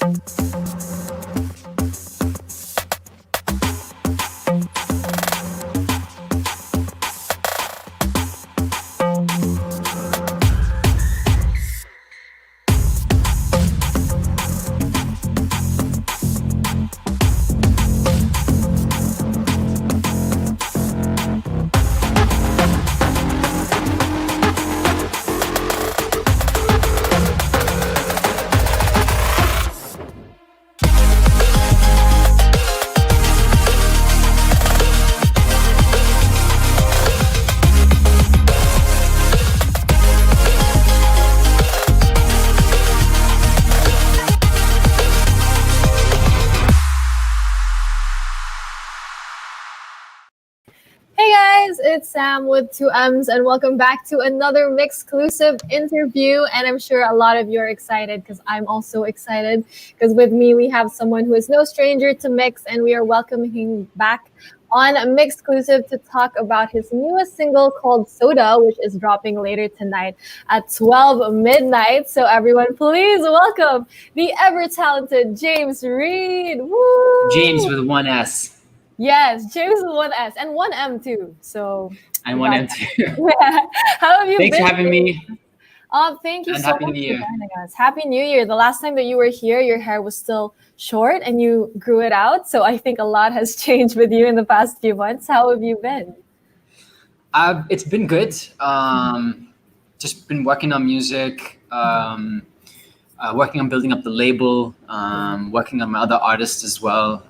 Hey guys, it's Sam with 2M's and welcome back to another MYXclusive interview. And I'm sure a lot of you are excited because I'm also excited because with me we have someone who is no stranger to Mix, and we are welcoming him back on MYXclusive to talk about his newest single called Soda, which is dropping later tonight at 12 midnight. So everyone, please welcome the ever-talented James Reid. Woo! James with one S. Yes, James with one S and one M too. So And one M too. How have you Thanks been? for having me. Thank you And so Happy much New for Year. joining us. Happy New Year. The last time that you were here, your hair was still short and you grew it out. So I think a lot has changed with you in the past few months. How have you been? It's been good. Just been working on music, working on building up the label, working on my other artists as well,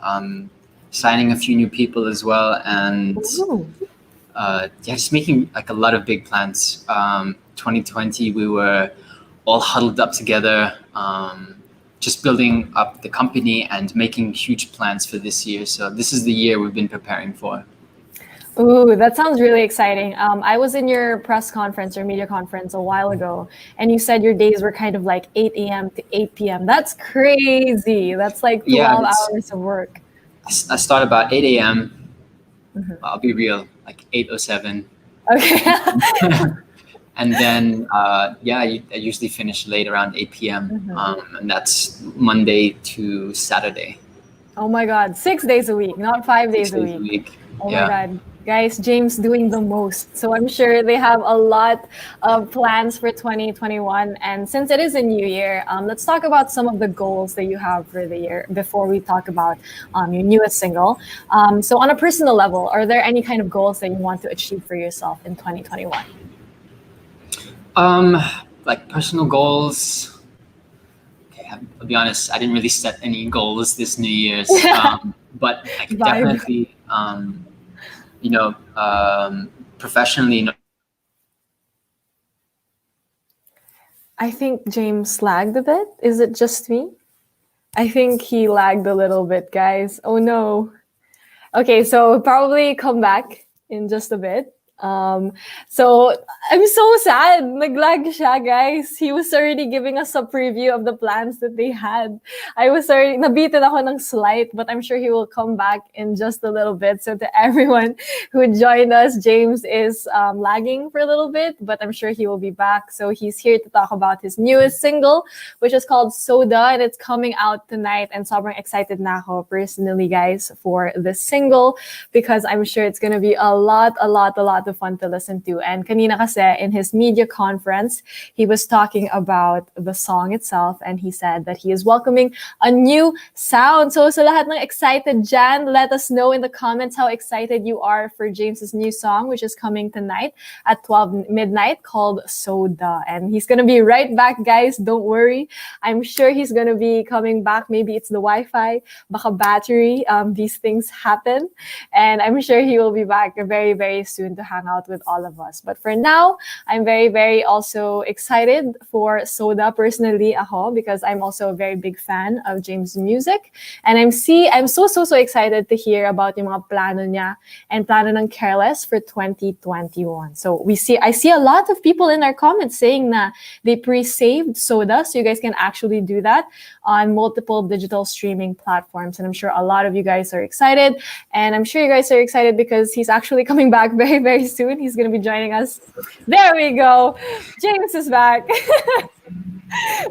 signing a few new people as well, and just making like a lot of big plans. 2020, we were all huddled up together, just building up the company and making huge plans for this year. So this is the year we've been preparing for. Ooh, that sounds really exciting. I was in your press conference or media conference a while ago, and you said your days were kind of like 8 a.m. to 8 p.m. That's crazy. That's like 12 hours of work. I start about 8 a.m. I'll be real, like 8:07. Okay. And then, I usually finish late around 8 p.m. And that's Monday to Saturday. Oh my God, 6 days a week, not 5 days a week. Oh my God. Guys, James doing the most. So I'm sure they have a lot of plans for 2021. And since it is a new year, let's talk about some of the goals that you have for the year before we talk about your newest single. So on a personal level, are there any kind of goals that you want to achieve for yourself in 2021? Like personal goals. Okay, I'll be honest, I didn't really set any goals this New Year's. But I could definitely, professionally. I think James lagged a bit. Is it just me? I think he lagged a little bit, guys. Oh no. Okay, so probably come back in just a bit. So I'm so sad. Naglag siya, guys. He was already giving us a preview of the plans that they had. I was already nabitin ako ng slight, but I'm sure he will come back in just a little bit. So to everyone who joined us, James is lagging for a little bit, but I'm sure he will be back. So he's here to talk about his newest single, which is called Soda, and it's coming out tonight. And sobrang excited na ako personally, guys, for this single because I'm sure it's gonna be a lot of fun to listen to. And kanina kasi in his media conference, he was talking about the song itself, and he said that he is welcoming a new sound. So sa lahat ng excited dyan, let us know in the comments how excited you are for James's new song, which is coming tonight at 12 midnight called Soda. And he's gonna be right back, guys. Don't worry. I'm sure he's gonna be coming back. Maybe it's the Wi-Fi, baka battery. These things happen. And I'm sure he will be back very, very soon to hang out with all of us. But for now, I'm very, very also excited for Soda personally ako because I'm also a very big fan of James' music. And I'm so excited to hear about yung mga plano niya and plano ng Careless for 2021. So I see a lot of people in our comments saying na they pre-saved Soda, so you guys can actually do that on multiple digital streaming platforms. And I'm sure a lot of you guys are excited. And I'm sure you guys are excited because he's actually coming back very, very very soon. He's going to be joining us. There we go. James is back.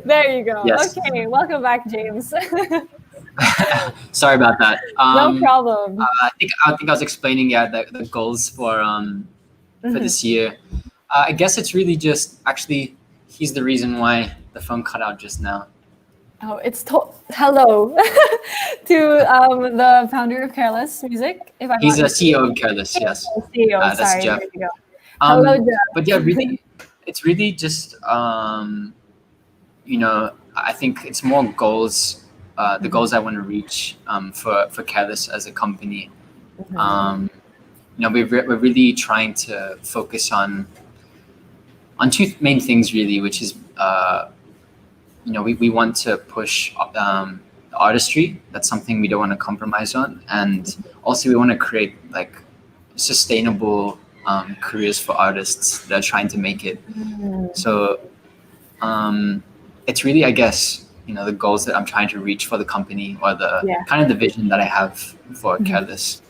There you go. Yes. Okay, welcome back, James. Sorry about that. No problem. I think I was explaining the goals for this year. I guess it's really just actually he's the reason why the phone cut out just now. Oh, hello to the founder of Careless Music. If I'm He's not a CEO of Careless. Yes, CEO, that's sorry. Jeff. There you go. Hello, Jeff. But yeah, really, it's really just I think it's more goals. The goals I want to reach for Careless as a company. We're really trying to focus on two main things really, which is we want to push artistry. That's something we don't want to compromise on, and also we want to create like sustainable careers for artists that are trying to make it. So it's really, I guess, the goals that I'm trying to reach for the company, or the kind of the vision that I have for Careless.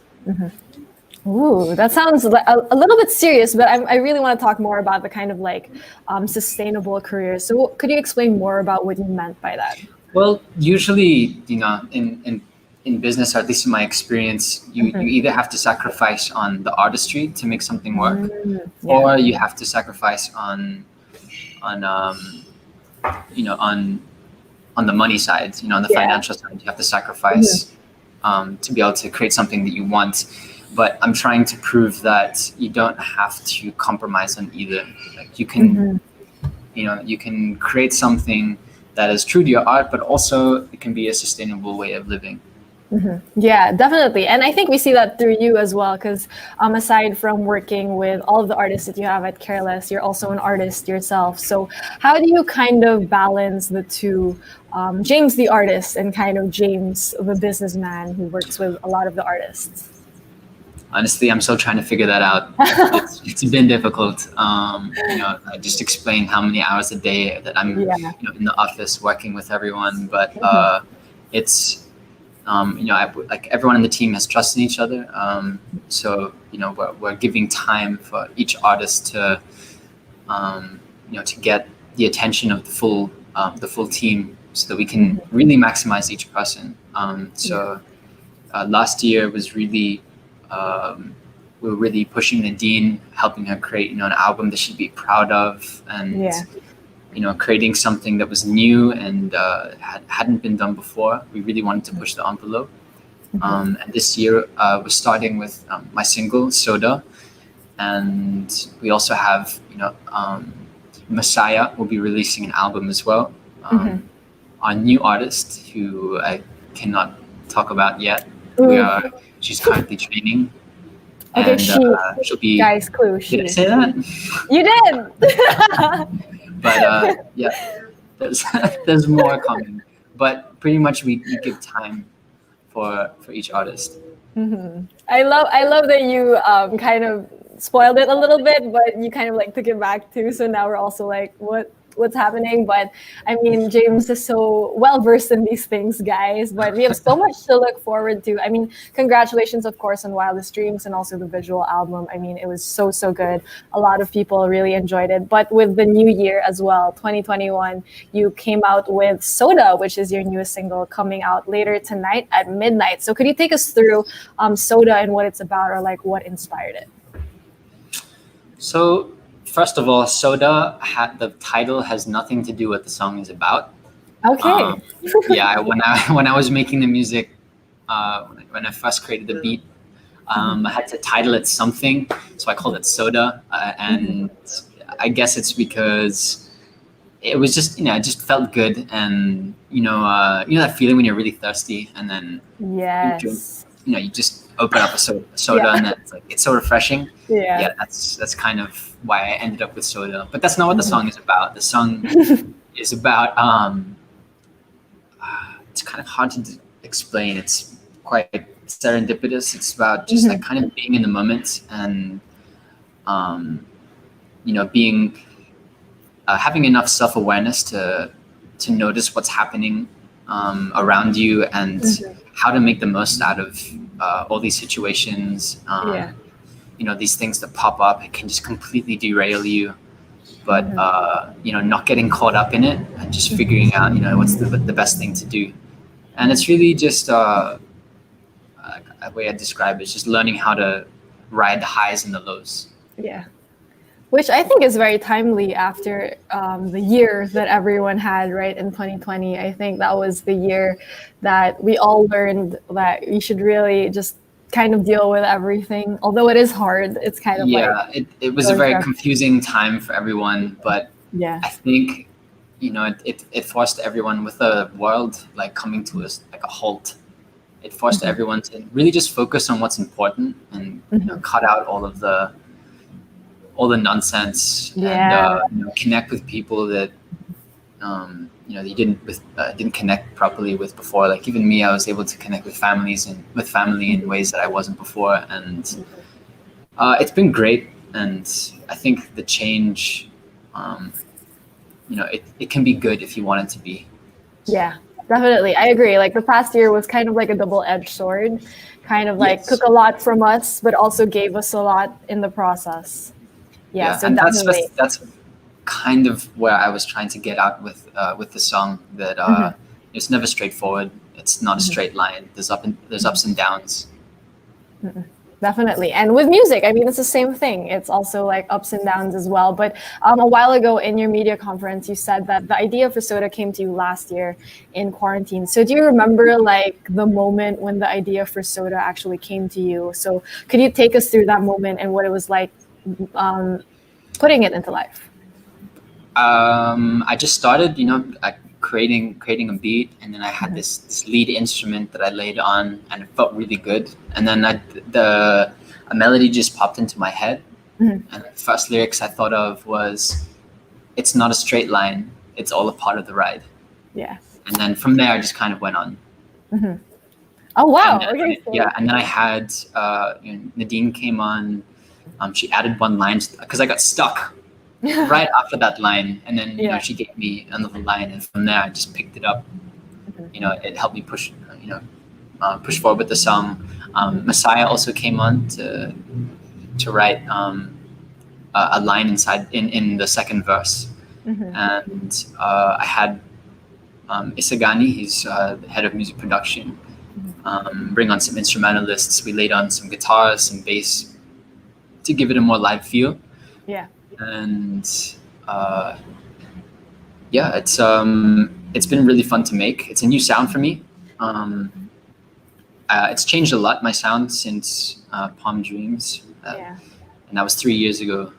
Ooh, that sounds a little bit serious, but I really want to talk more about the kind of like sustainable careers. So could you explain more about what you meant by that? Well, usually, in business, or at least in my experience, you either have to sacrifice on the artistry to make something work, or you have to sacrifice on the money side, on the financial side. You have to sacrifice to be able to create something that you want. But I'm trying to prove that you don't have to compromise on either. Like you can, you can create something that is true to your art, but also it can be a sustainable way of living. Yeah, definitely. And I think we see that through you as well, because aside from working with all of the artists that you have at Careless, you're also an artist yourself. So how do you kind of balance the two, James the artist and kind of James the businessman who works with a lot of the artists? Honestly, I'm still trying to figure that out. It's been difficult. I just explained how many hours a day that I'm in the office working with everyone, but it's like everyone in the team has trust in each other. So we're giving time for each artist to to get the attention of the full team, so that we can really maximize each person. Last year was really we were really pushing Nadine, helping her create an album that she'd be proud of, and creating something that was new and hadn't been done before. We really wanted to push the envelope. And this year we're starting with my single Soda, and we also have Messiah will be releasing an album as well. Our new artist, who I cannot talk about yet. She's currently training. Okay, and she'll be. Guys, clue. Did I say that? You did. But there's more coming. But pretty much we give time for each artist. I love that you kind of spoiled it a little bit, but you kind of like took it back too. So now we're also like, what's happening? But I mean, James is so well versed in these things, guys. But we have so much to look forward to. I mean, congratulations, of course, on Wildest Dreams and also the visual album. I mean, it was so good. A lot of people really enjoyed it. But with the new year as well, 2021, you came out with Soda, which is your newest single, coming out later tonight at midnight. So could you take us through Soda and what it's about, or like what inspired it? So first of all, Soda, the title has nothing to do with what the song is about. Okay. When I was making the music, when I first created the beat, I had to title it something, so I called it Soda, and I guess it's because it was just it just felt good, and that feeling when you're really thirsty, and then you just open up a soda, and then it's so refreshing. That's kind of why I ended up with Soda. But that's not what the song is about. The song is about it's kind of hard to explain. It's quite serendipitous. It's about just like kind of being in the moment, and being having enough self-awareness to notice what's happening around you, and how to make the most out of all these situations. these things that pop up, it can just completely derail you. But not getting caught up in it and just figuring out what's the best thing to do. And it's really just a way I describe it is just learning how to ride the highs and the lows. Yeah. Which I think is very timely after the year that everyone had, right, in 2020. I think that was the year that we all learned that we should really just kind of deal with everything. Although it is hard, it's kind of it was a very confusing time for everyone, but yeah, I think it forced everyone, with the world like coming to us like a halt. It forced everyone to really just focus on what's important and cut out all the nonsense and connect with people that you didn't connect properly with before. Like even me, I was able to connect with family in ways that I wasn't before, and it's been great. And I think the change, it can be good if you want it to be. Yeah, definitely. I agree. Like the past year was kind of like a double-edged sword, kind of like took a lot from us, but also gave us a lot in the process. Yeah, so and definitely. that's kind of where I was trying to get out with the song, that it's never straightforward. It's not a straight line. There's ups and downs. Definitely. And with music, I mean, it's the same thing. It's also like ups and downs as well. But a while ago in your media conference, you said that the idea for Soda came to you last year in quarantine. So do you remember like the moment when the idea for Soda actually came to you? So could you take us through that moment and what it was like putting it into life? I just started, creating a beat, and then I had this lead instrument that I laid on, and it felt really good. And then a melody just popped into my head, and the first lyrics I thought of was, "It's not a straight line; it's all a part of the ride." Yeah. And then from there, I just kind of went on. Oh wow! And then, and then I had Nadine came on. She added one line because I got stuck right after that line, and then she gave me another line, and from there I just picked it up. It helped me push forward with the song. Messiah also came on to write a line inside in the second verse, and I had Isagani, he's the head of music production, bring on some instrumentalists. We laid on some guitars, some bass, to give it a more live feel. Yeah. And it's been really fun to make. It's a new sound for me. It's changed a lot, my sound, since Palm Dreams, and that was 3 years ago.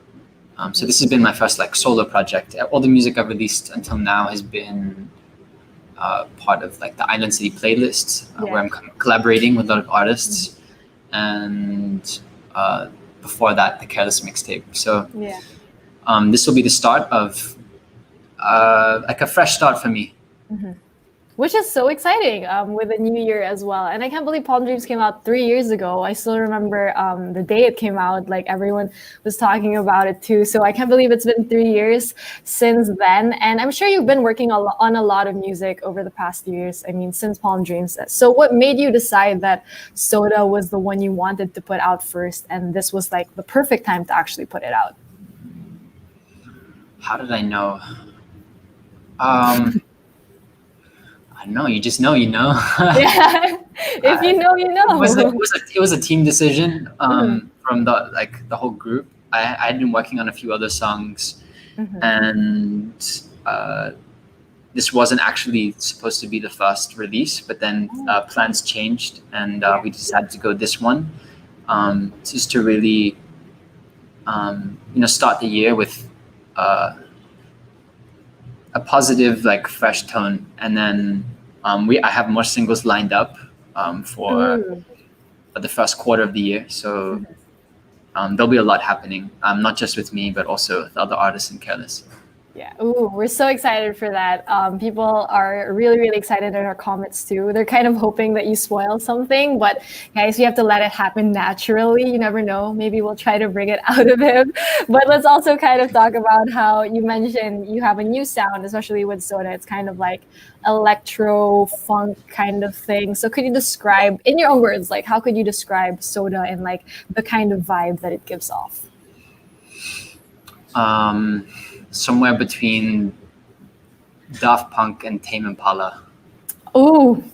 So this has been my first like solo project. All the music I've released until now has been part of like the Island City playlist, where I'm collaborating with a lot of artists, and before that, the Careless mixtape. So this will be the start of like a fresh start for me. Which is so exciting with a new year as well. And I can't believe Palm Dreams came out 3 years ago. I still remember the day it came out, like everyone was talking about it too. So I can't believe it's been 3 years since then. And I'm sure you've been working on a lot of music over the past years. I mean, since Palm Dreams. So what made you decide that Soda was the one you wanted to put out first, and this was like the perfect time to actually put it out? How did I know? I don't know. You just know, Yeah. If you know, you know. It was a team decision from the whole group. I'd been working on a few other songs, and this wasn't actually supposed to be the first release. But then plans changed, and we decided to go this one, just to really, start the year with a positive, like fresh tone, and then I have more singles lined up for the first quarter of the year. So there'll be a lot happening, not just with me, but also with other artists in Careless. Yeah. Ooh, we're so excited for that. People are really, really excited in our comments too. They're kind of hoping that you spoil something, but guys, you have to let it happen naturally. You never know. Maybe we'll try to bring it out of him. But let's also kind of talk about how you mentioned you have a new sound, especially with Soda. It's kind of like electro funk kind of thing. So could you describe, in your own words, like how could you describe Soda and like the kind of vibe that it gives off? Somewhere between Daft Punk and Tame Impala. Ooh,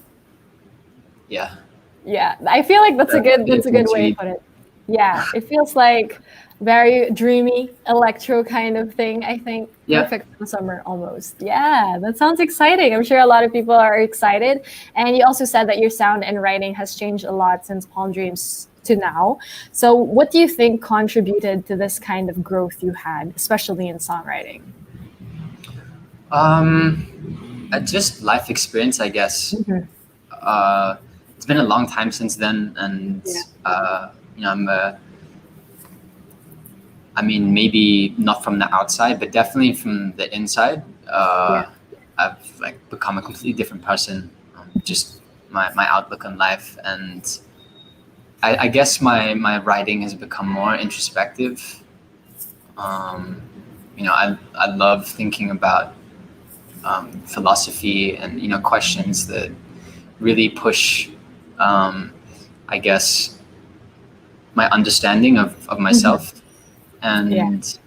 Yeah. yeah, I feel like that's a good way to Reid. put it. Yeah, it feels like very dreamy electro kind of thing. I think Yeah. perfect for summer almost. Yeah, that sounds exciting. I'm sure a lot of people are excited. And you also said that your sound and writing has changed a lot since Palm Dreams to now. So, what do you think contributed to this kind of growth you had, especially in songwriting? Just life experience, I guess. Mhm. Uh, it's been a long time since then, and Yeah, I'm I mean, maybe not from the outside, but definitely from the inside. yeah, I've like become a completely different person. Just my outlook on life, and I guess my writing has become more introspective. Um, I love thinking about philosophy and questions that really push, um, I guess, my understanding of mhm, myself. yeah. And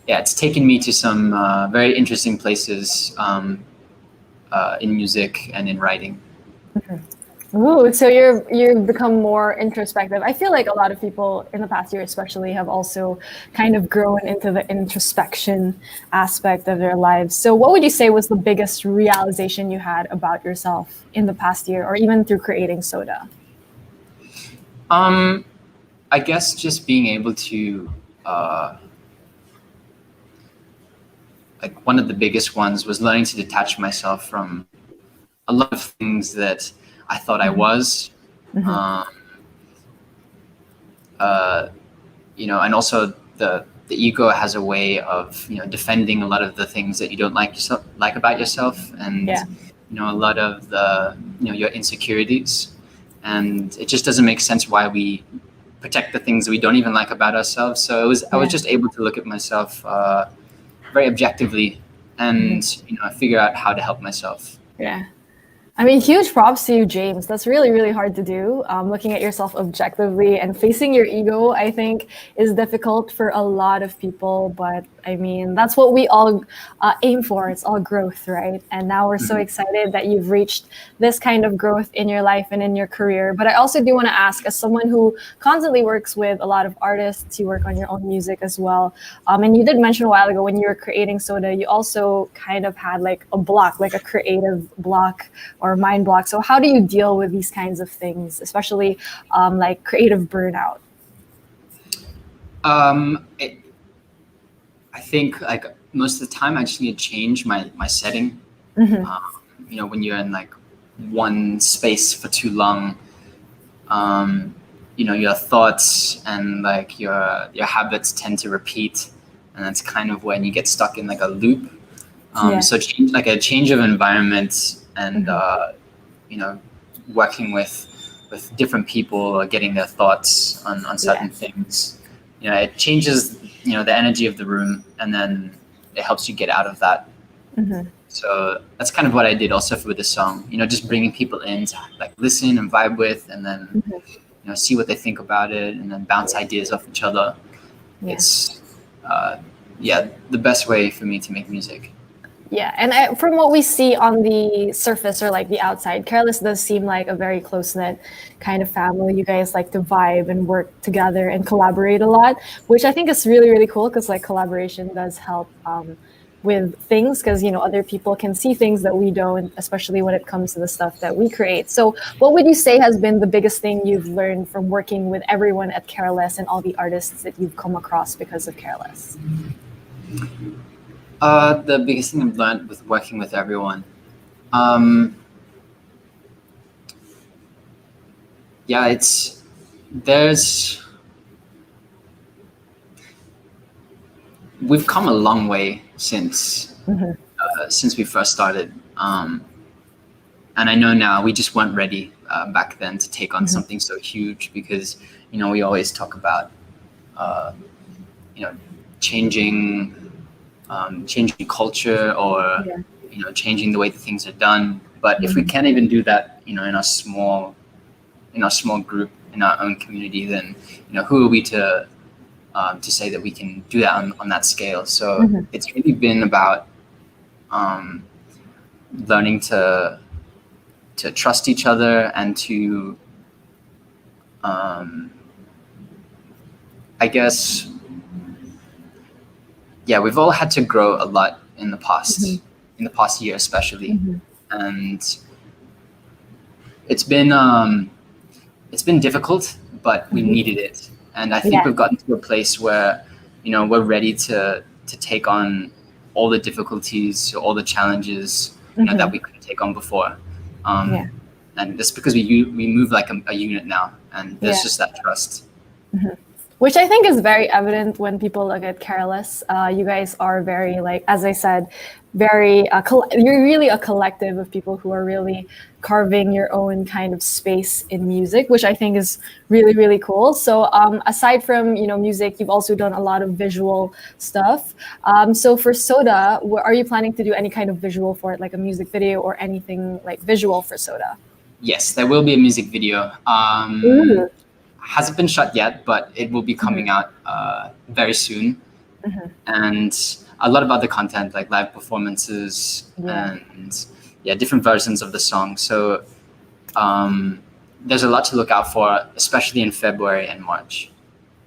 yeah, it's taken me to some very interesting places in music and in writing. Ooh, so you've become more introspective. I feel like a lot of people in the past year, especially, have also kind of grown into the introspection aspect of their lives. So, what would you say was the biggest realization you had about yourself in the past year, or even through creating Soda? Um, I guess just being able to, uh, like, one of the biggest ones was learning to detach myself from a lot of things that I thought I Mhm, was. mhm. Um, uh, and also the ego has a way of defending a lot of the things that you don't like about yourself, and Yeah, a lot of the your insecurities, and it just doesn't make sense why we protect the things that we don't even like about ourselves. So I was yeah, just able to look at myself very objectively mhm, and figure out how to help myself. yeah. I mean, huge props to you, James. That's really, really hard to do. Looking at yourself objectively and facing your ego, I think, is difficult for a lot of people. But I mean, that's what we all aim for. It's all growth, right? And now we're so Mhm. excited that you've reached this kind of growth in your life and in your career. But I also do want to ask, as someone who constantly works with a lot of artists, you work on your own music as well. And you did mention a while ago when you were creating Soda, you also kind of had like a block, like a creative block or mind block. So how do you deal with these kinds of things, especially like creative burnout? It, I think like most of the time I just need to change my setting. Hmm. Um, when you're in like one space for too long, um, your thoughts and like your habits tend to repeat, and that's kind of when you get stuck in like a loop. Yeah. So change like a change of environment and Hmm. you know working with different people or getting their thoughts on Yeah. certain things. It changes the energy of the room, and then it helps you get out of that. Hmm. So that's kind of what I did also with the song. Just bringing people in to like listen and vibe with, and then Hmm. see what they think about it, and then bounce ideas off each other. Yeah. It's uh, yeah, the best way for me to make music. Yeah, and from what we see on the surface or like the outside, Careless does seem like a very close knit kind of family. You guys like to vibe and work together and collaborate a lot, which I think is really really cool because like collaboration does help with things because other people can see things that we don't, especially when it comes to the stuff that we create. So, what would you say has been the biggest thing you've learned from working with everyone at Careless and all the artists that you've come across because of Careless? The biggest thing I've learned with working with everyone, um, yeah, it's there's we've come a long way since Mm-hmm. since we first started. And I know now we just weren't ready back then to take on Mm-hmm. something so huge, because we always talk about changing changing culture, or Yeah. changing the way that things are done. But if we Mm-hmm. can't even do that, in our small group, in our own community, then who are we to say that we can do that on that scale? So Mm-hmm. it's really been about learning to trust each other, and to I guess, yeah, we've all had to grow a lot in the Mm-hmm. past year, especially. Mm-hmm. And it's been difficult, but we Mm-hmm. needed it. And I think Yeah. we've gotten to a place where we're ready to take on all the difficulties, all the challenges that Mm-hmm. we couldn't take on before. Yeah. And that's because we move like a unit now, and there's Yeah. just that trust. Mm-hmm. Which I think is very evident when people look at Careless. You guys are very, like, as I said, very, you're really a collective of people who are really carving your own kind of space in music, which I think is really, really cool. So aside from, music, you've also done a lot of visual stuff. So for Soda, are you planning to do any kind of visual for it, like a music video or anything like visual for Soda? Yes, there will be a music video. Ooh. Hasn't been shot yet, but it will be coming out very soon. Mhm. And a lot of other content, like live performances, Yeah. and different versions of the song. So there's a lot to look out for, especially in February and March.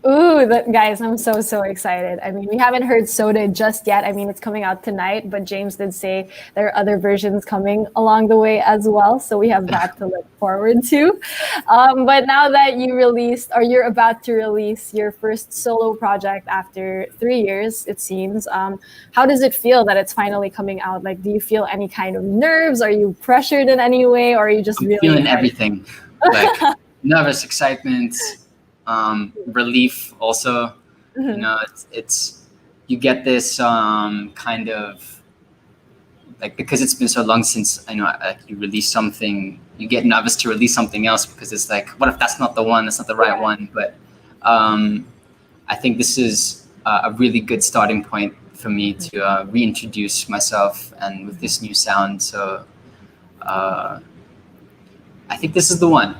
Ooh, guys, I'm so excited. I mean, we haven't heard Soda just yet. I mean, it's coming out tonight, but James did say there are other versions coming along the way as well. So we have that to look forward to. But now that you released, or you're about to release your first solo project after 3 years, it seems, how does it feel that it's finally coming out? Like, do you feel any kind of nerves? Are you pressured in any way? Or are you just I'm really feeling excited? everything, like nervous, excitement, relief. Also, Mhm. it's you get this kind of, like, because it's been so long since like you release something, you get nervous to release something else, because it's like, what if that's not the one? That's not the right Yeah. one. But I think this is a really good starting point for me to reintroduce myself, and with this new sound. So I think this is the one.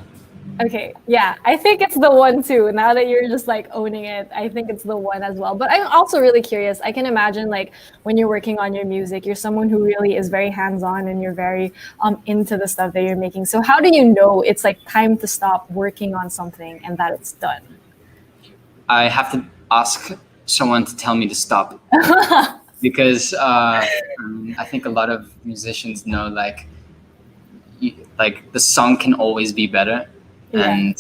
Okay, yeah, I think it's the one too. Now that you're just like owning it, I think it's the one as well. But I'm also really curious. I can imagine, like, when you're working on your music, you're someone who really is very hands-on, and you're very into the stuff that you're making. So how do you know it's like time to stop working on something and that it's done? I have to ask someone to tell me to stop, because I think a lot of musicians know, like, like the song can always be better. Yeah. And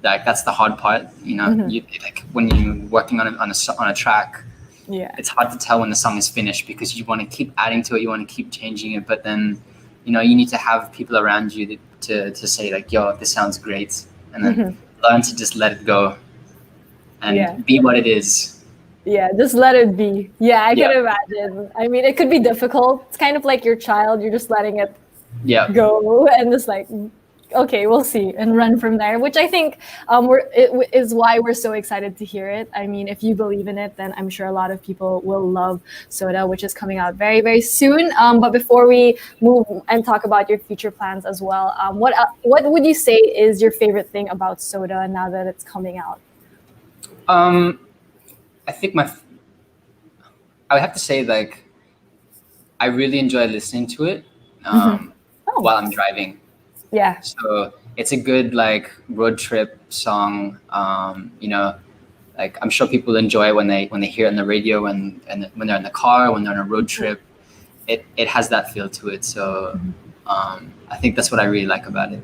like, that's the hard part. Mhm. Like, when you're working on a track, Yeah. it's hard to tell when the song is finished, because you want to keep adding to it, you want to keep changing it, but then you need to have people around you to say, like, yo, this sounds great, and then Mhm. learn to just let it go and Yeah. be what it is. Yeah, just let it be. Yeah, I can Yeah. imagine. I mean, it could be difficult. It's kind of like your child. You're just letting it Yeah. go and just like, okay, we'll see, and run from there, which I think is why we're so excited to hear it. I mean, if you believe in it, then I'm sure a lot of people will love Soda, which is coming out very, very soon. But before we move and talk about your future plans as well, what would you say is your favorite thing about Soda now that it's coming out? I think I would have to say, like, I really enjoy listening to it Oh, while I'm driving. yeah. So it's a good, like, road trip song. Like, I'm sure people enjoy when they hear it on the radio, and when they're in the car, when they're on a road trip. It has that feel to it. So I think that's what I really like about it.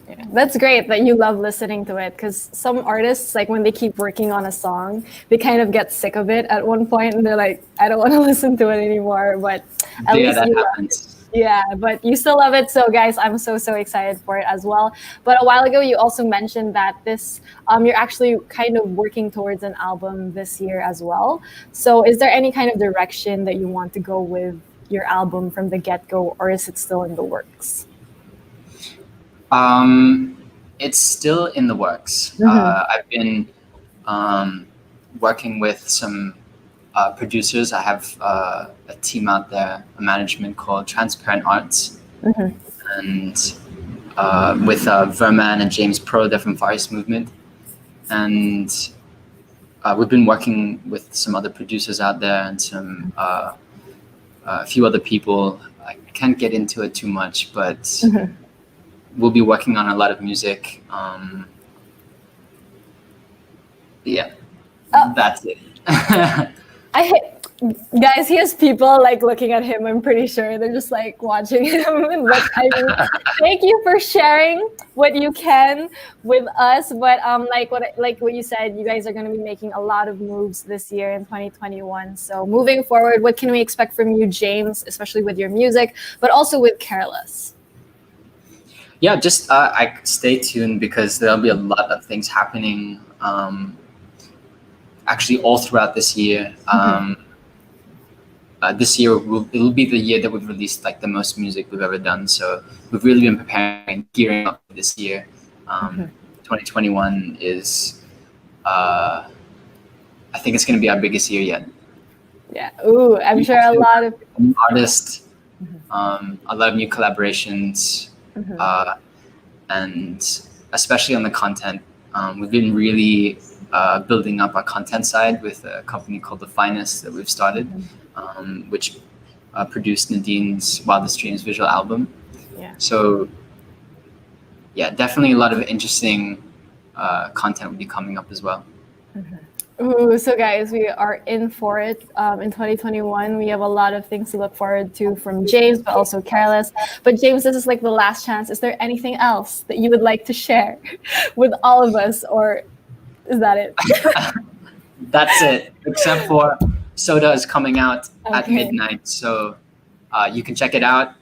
Yeah, that's great that you love listening to it, because some artists, like, when they keep working on a song, they kind of get sick of it at one point, and they're like, I don't want to listen to it anymore. But at Yeah, least that you love it. happens. Yeah, but you still love it. So guys, I'm so excited for it as well. But a while ago you also mentioned that this you're actually kind of working towards an album this year as well. So is there any kind of direction that you want to go with your album from the get-go, or is it still in the works? It's still in the works. Mm-hmm. I've been working with some producers. I have a team out there, a management called Transparent Arts, Mm-hmm. and with Verman and James Pro, they're from Far East Movement, and we've been working with some other producers out there and some a few other people. I can't get into it too much, but Mm-hmm. we'll be working on a lot of music. Yeah, that's it. Guys, he has people like looking at him. I'm pretty sure they're just like watching him. But I mean, thank you for sharing what you can with us. But like what you said, you guys are going to be making a lot of moves this year in 2021. So moving forward, what can we expect from you, James, especially with your music, but also with Careless? Yeah, just I stay tuned because there'll be a lot of things happening. Actually, all throughout this year. This year it'll be the year that we've released like the most music we've ever done. So we've really been preparing and gearing up for this year. 2021 is, I think it's going to be our biggest year yet. Yeah. Ooh, I'm sure a lot of new artists, a lot of new collaborations, and especially on the content. We've been really building up our content side with a company called The Finest that we've started, which produced Nadine's Wildest Dreams visual album. Yeah. So yeah, definitely a lot of interesting content will be coming up as well. Ooh, so guys, we are in for it in 2021. We have a lot of things to look forward to from James, but also Careless. But James, this is like the last chance. Is there anything else that you would like to share with all of us, or is that it? That's it, except for Soda is coming out at Okay. midnight, so you can check it out.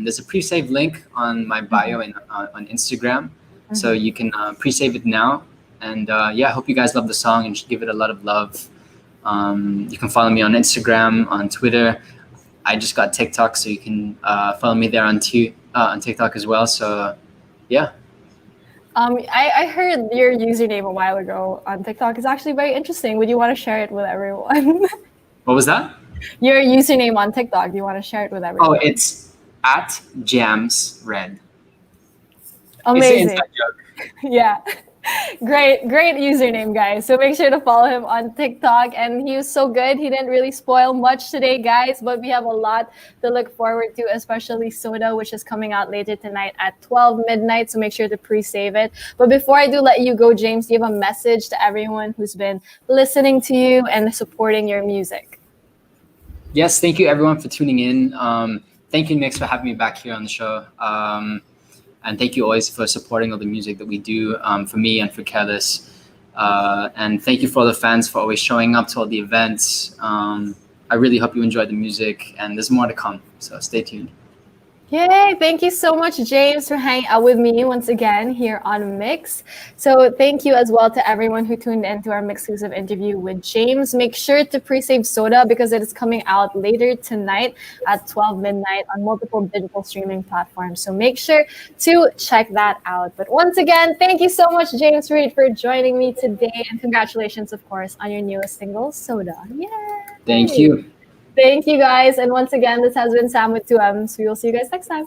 There's a pre-save link on my bio on Instagram, so you can pre-save it now. And yeah, I hope you guys love the song and give it a lot of love. You can follow me on Instagram, on Twitter. I just got TikTok, so you can follow me there on TikTok as well. So yeah. I heard your username a while ago on TikTok is actually very interesting. Would you want to share it with everyone? What was that? Your username on TikTok. Do you want to share it with everyone? Oh, it's at JamsRed. Amazing. It's an inside joke. Yeah. Great username, guys. So make sure to follow him on TikTok. And he was so good. He didn't really spoil much today, guys, but we have a lot to look forward to, especially Soda, which is coming out later tonight at 12 midnight. So make sure to pre-save it. But before I do let you go, James, do you have a message to everyone who's been listening to you and supporting your music? Yes, thank you everyone for tuning in. Thank you, Mix, for having me back here on the show. And thank you always for supporting all the music that we do for me and for Careless. And thank you for all the fans for always showing up to all the events. I really hope you enjoyed the music, and there's more to come, so stay tuned. Yay! Thank you so much, James, for hanging out with me once again here on Mix. So thank you as well to everyone who tuned in to our MYXclusive interview with James. Make sure to pre-save Soda because it is coming out later tonight at 12 midnight on multiple digital streaming platforms. So make sure to check that out. But once again, thank you so much, James Reid, for joining me today. And congratulations, of course, on your newest single, Soda. Yay! Thank you. Thank you, guys. And once again, this has been Sam with 2Ms. We will see you guys next time.